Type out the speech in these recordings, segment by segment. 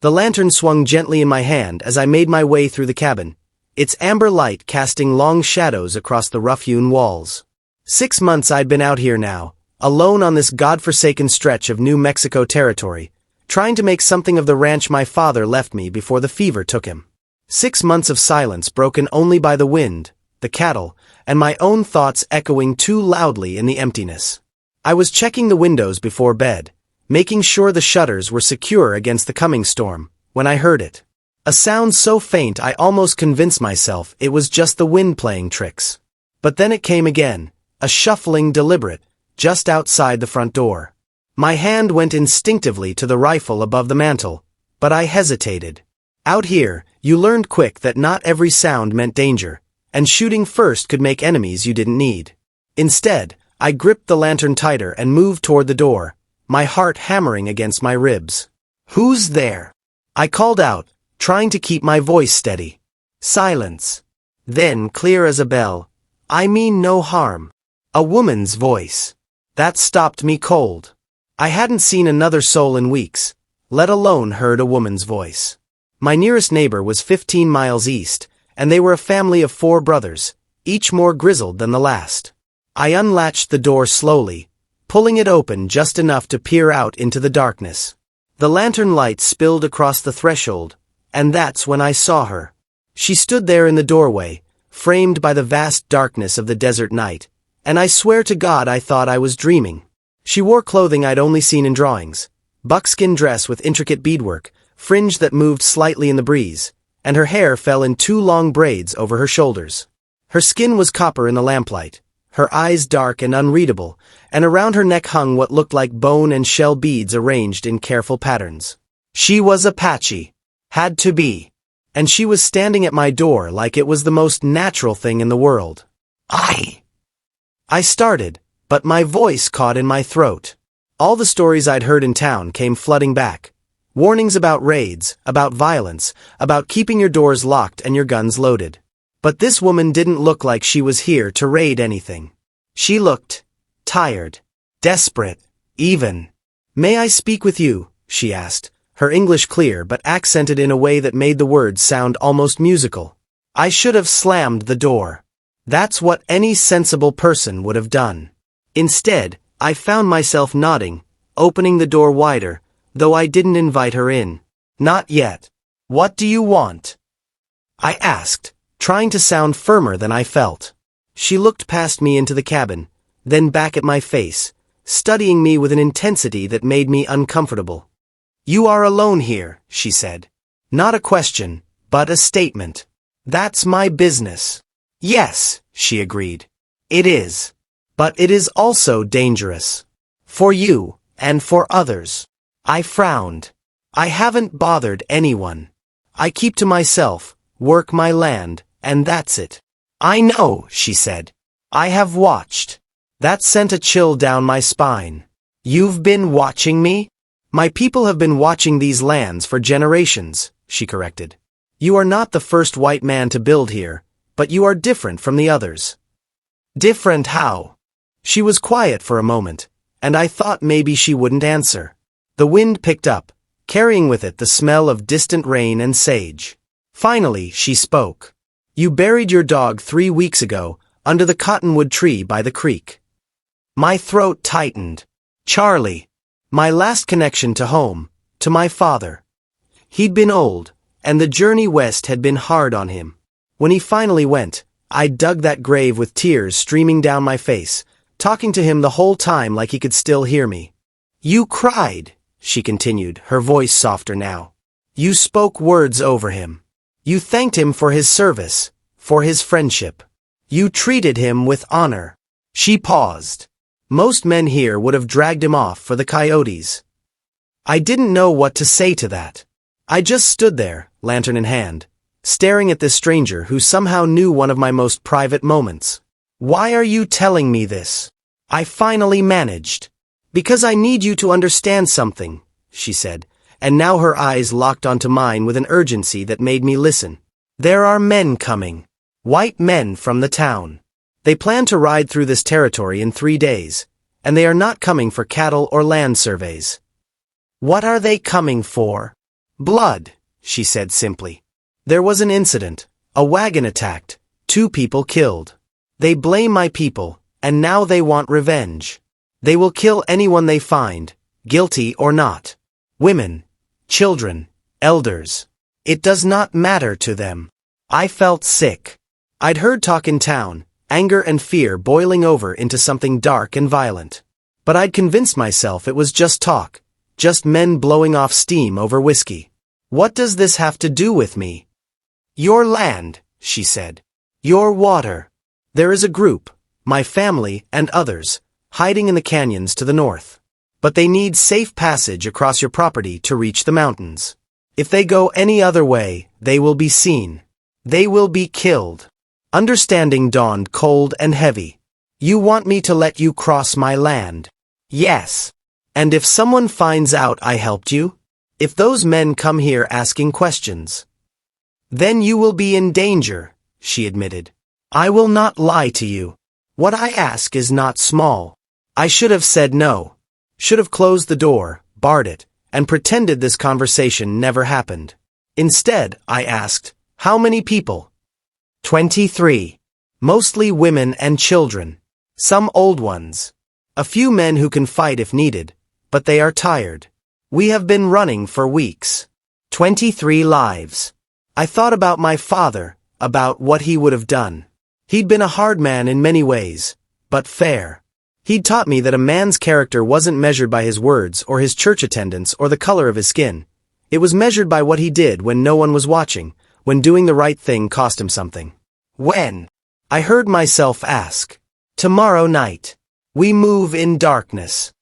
The lantern swung gently in my hand as I made my way through the cabin, its amber light casting long shadows across the rough-hewn walls. 6 months I'd been out here now, alone on this godforsaken stretch of New Mexico territory, trying to make something of the ranch my father left me before the fever took him. 6 months of silence broken only by the wind, the cattle, and my own thoughts echoing too loudly in the emptiness. I was checking the windows before bed, making sure the shutters were secure against the coming storm, when I heard it. A sound so faint I almost convinced myself it was just the wind playing tricks. But then it came again, a shuffling deliberate, just outside the front door. My hand went instinctively to the rifle above the mantel, but I hesitated. Out here, you learned quick that not every sound meant danger, and shooting first could make enemies you didn't need. Instead, I gripped the lantern tighter and moved toward the door, my heart hammering against my ribs. "Who's there?" I called out, trying to keep my voice steady. Silence. Then, clear as a bell, "I mean no harm." A woman's voice. That stopped me cold. I hadn't seen another soul in weeks, let alone heard a woman's voice. My nearest neighbor was 15 miles east, and they were a family of 4 brothers, each more grizzled than the last. I unlatched the door slowly, pulling it open just enough to peer out into the darkness. The lantern light spilled across the threshold, and that's when I saw her. She stood there in the doorway, framed by the vast darkness of the desert night, and I swear to God I thought I was dreaming. She wore clothing I'd only seen in drawings, buckskin dress with intricate beadwork, fringe that moved slightly in the breeze, and her hair fell in 2 long braids over her shoulders. Her skin was copper in the lamplight, her eyes dark and unreadable, and around her neck hung what looked like bone and shell beads arranged in careful patterns. She was Apache. Had to be. And she was standing at my door like it was the most natural thing in the world. I started, but my voice caught in my throat. All the stories I'd heard in town came flooding back. Warnings about raids, about violence, about keeping your doors locked and your guns loaded. But this woman didn't look like she was here to raid anything. She looked tired, desperate, even. "May I speak with you?" she asked, her English clear but accented in a way that made the words sound almost musical. I should have slammed the door. That's what any sensible person would have done. Instead, I found myself nodding, opening the door wider, though I didn't invite her in. "Not yet. What do you want?" I asked, trying to sound firmer than I felt. She looked past me into the cabin, then back at my face, studying me with an intensity that made me uncomfortable. "You are alone here," she said. "Not a question, but a statement. That's my business." "Yes," she agreed. "It is. But it is also dangerous. For you, and for others." I frowned. "I haven't bothered anyone. I keep to myself, work my land, and that's it." "I know," she said. "I have watched." That sent a chill down my spine. "You've been watching me?" "My people have been watching these lands for generations," she corrected. "You are not the first white man to build here, but you are different from the others." "Different how?" She was quiet for a moment, and I thought maybe she wouldn't answer. The wind picked up, carrying with it the smell of distant rain and sage. Finally, she spoke. "You buried your dog 3 weeks ago, under the cottonwood tree by the creek." My throat tightened. Charlie. My last connection to home, to my father. He'd been old, and the journey west had been hard on him. When he finally went, I dug that grave with tears streaming down my face, talking to him the whole time like he could still hear me. "You cried," she continued, her voice softer now. "You spoke words over him. You thanked him for his service, for his friendship. You treated him with honor." She paused. Most men here would have dragged him off for the coyotes. I didn't know what to say to that. I just stood there, lantern in hand, staring at this stranger who somehow knew one of my most private moments. "Why are you telling me this?" I finally managed. "Because I need you to understand something," she said, and now her eyes locked onto mine with an urgency that made me listen. "There are men coming. White men from the town. They plan to ride through this territory in 3 days, and they are not coming for cattle or land surveys." "What are they coming for?" Blood, she said simply. There was an incident. A wagon attacked. 2 people killed. They blame my people, and now they want revenge. They will kill anyone they find, guilty or not. Women, children, elders. It does not matter to them. I felt sick. I'd heard talk in town, anger and fear boiling over into something dark and violent. But I'd convinced myself it was just talk, just men blowing off steam over whiskey. What does this have to do with me? Your land, she said. Your water. There is a group, my family and others, hiding in the canyons to the north. But they need safe passage across your property to reach the mountains. If they go any other way, they will be seen. They will be killed. Understanding dawned cold and heavy. You want me to let you cross my land? Yes. And if someone finds out I helped you? If those men come here asking questions? Then you will be in danger, she admitted. I will not lie to you. What I ask is not small. I should have said no. Should have closed the door, barred it, and pretended this conversation never happened. Instead, I asked, how many people? 23. Mostly women and children. Some old ones. A few men who can fight if needed, but they are tired. We have been running for weeks. 23 lives. I thought about my father, about what he would have done. He'd been a hard man in many ways, but fair. He'd taught me that a man's character wasn't measured by his words or his church attendance or the color of his skin. It was measured by what he did when no one was watching, when doing the right thing cost him something. When? I heard myself ask. Tomorrow night. We move in darkness.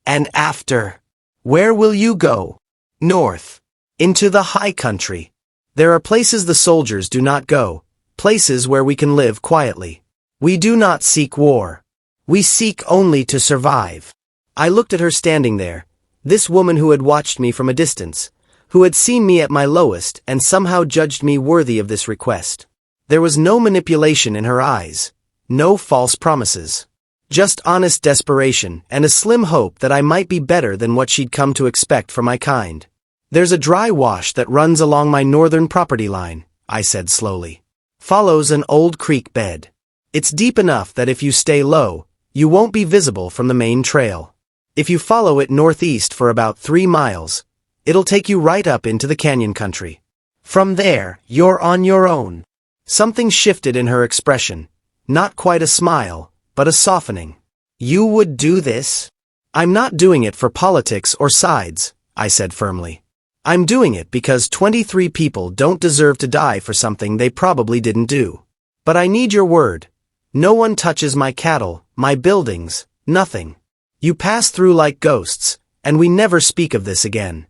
And after? Where will you go? North. Into the high country. There are places the soldiers do not go, places where we can live quietly. We do not seek war. We seek only to survive. I looked at her standing there, this woman who had watched me from a distance, who had seen me at my lowest and somehow judged me worthy of this request. There was no manipulation in her eyes, no false promises. Just honest desperation and a slim hope that I might be better than what she'd come to expect for my kind. There's a dry wash that runs along my northern property line, I said slowly. Follows an old creek bed. It's deep enough that if you stay low, you won't be visible from the main trail. If you follow it northeast for about 3 miles, it'll take you right up into the canyon country. From there, you're on your own. Something shifted in her expression. Not quite a smile, but a softening. You would do this? I'm not doing it for politics or sides, I said firmly. I'm doing it because 23 people don't deserve to die for something they probably didn't do. But I need your word. No one touches my cattle, my buildings, nothing. You pass through like ghosts, and we never speak of this again.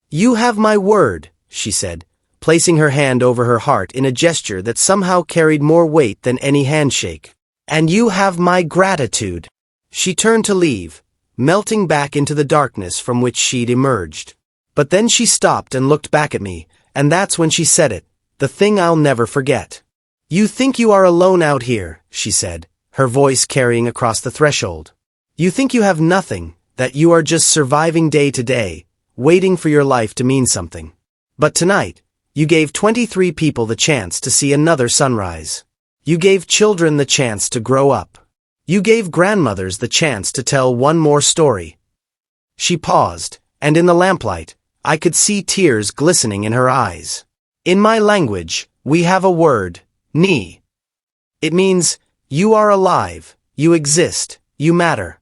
You have my word, she said, placing her hand over her heart in a gesture that somehow carried more weight than any handshake. And you have my gratitude. She turned to leave, melting back into the darkness from which she'd emerged. But then she stopped and looked back at me, and that's when she said it, the thing I'll never forget. You think you are alone out here, she said, her voice carrying across the threshold. You think you have nothing, that you are just surviving day to day, waiting for your life to mean something. But tonight, you gave 23 people the chance to see another sunrise. You gave children the chance to grow up. You gave grandmothers the chance to tell one more story. She paused, and in the lamplight, I could see tears glistening in her eyes. In my language, we have a word, ni. It means, you are alive, you exist, you matter.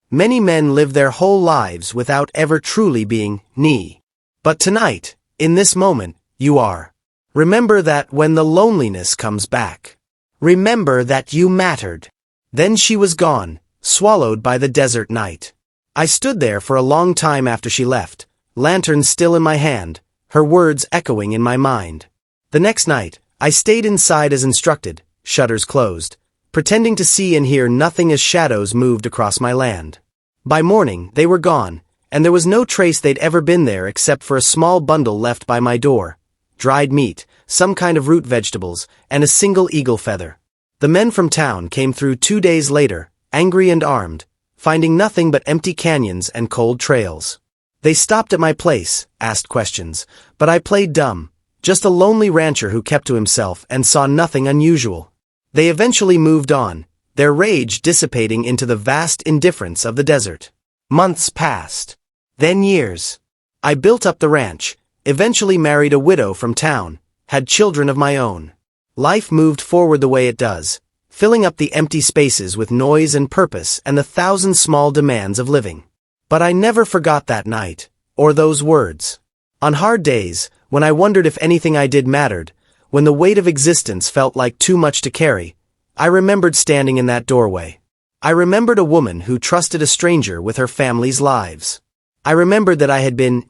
Many men live their whole lives without ever truly being ni. But tonight, in this moment, you are. Remember that when the loneliness comes back. Remember that you mattered. Then she was gone, swallowed by the desert night. I stood there for a long time after she left, lantern still in my hand, her words echoing in my mind. The next night, I stayed inside as instructed, shutters closed, pretending to see and hear nothing as shadows moved across my land. By morning, they were gone, and there was no trace they'd ever been there except for a small bundle left by my door. Dried meat, some kind of root vegetables, and a single eagle feather. The men from town came through 2 days later, angry and armed, finding nothing but empty canyons and cold trails. They stopped at my place, asked questions, but I played dumb, just a lonely rancher who kept to himself and saw nothing unusual. They eventually moved on, their rage dissipating into the vast indifference of the desert. Months passed. Then years. I built up the ranch, eventually married a widow from town, had children of my own. Life moved forward the way it does, filling up the empty spaces with noise and purpose and the thousand small demands of living. But I never forgot that night, or those words. On hard days, when I wondered if anything I did mattered, when the weight of existence felt like too much to carry, I remembered standing in that doorway. I remembered a woman who trusted a stranger with her family's lives. I remembered that I had been,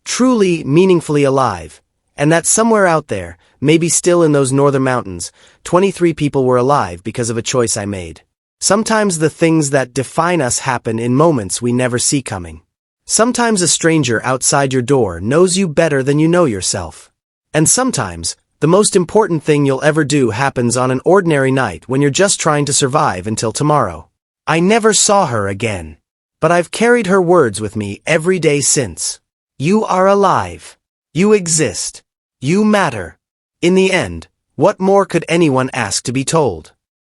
truly, meaningfully alive, and that somewhere out there, maybe still in those northern mountains, 23 people were alive because of a choice I made. Sometimes the things that define us happen in moments we never see coming. Sometimes a stranger outside your door knows you better than you know yourself. And sometimes, the most important thing you'll ever do happens on an ordinary night when you're just trying to survive until tomorrow. I never saw her again. But I've carried her words with me every day since. You are alive. You exist. You matter. In the end, what more could anyone ask to be told?